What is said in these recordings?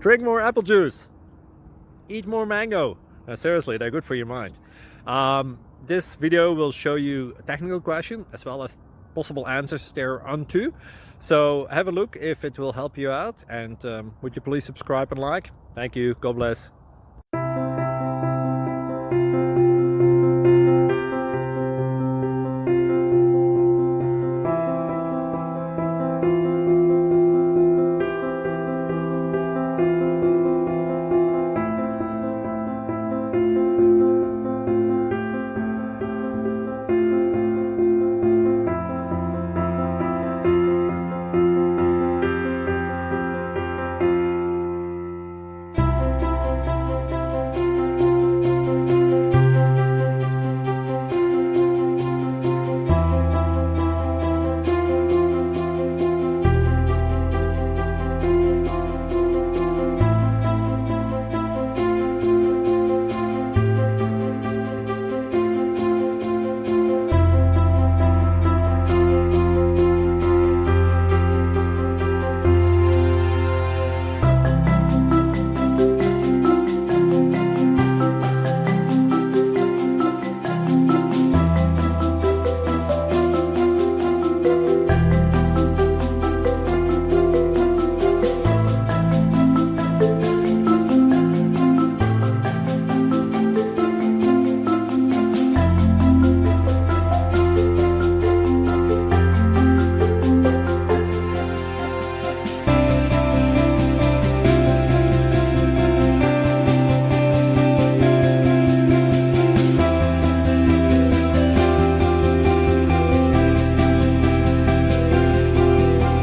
Drink more apple juice. Eat more mango. Seriously, they're good for your mind. This video will show you a technical question as well as possible answers thereunto. So have a look if it will help you out, and would you please subscribe and like? Thank you. God bless.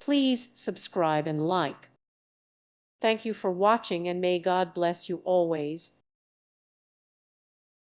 Please subscribe and like. Thank you for watching, and may God bless you always.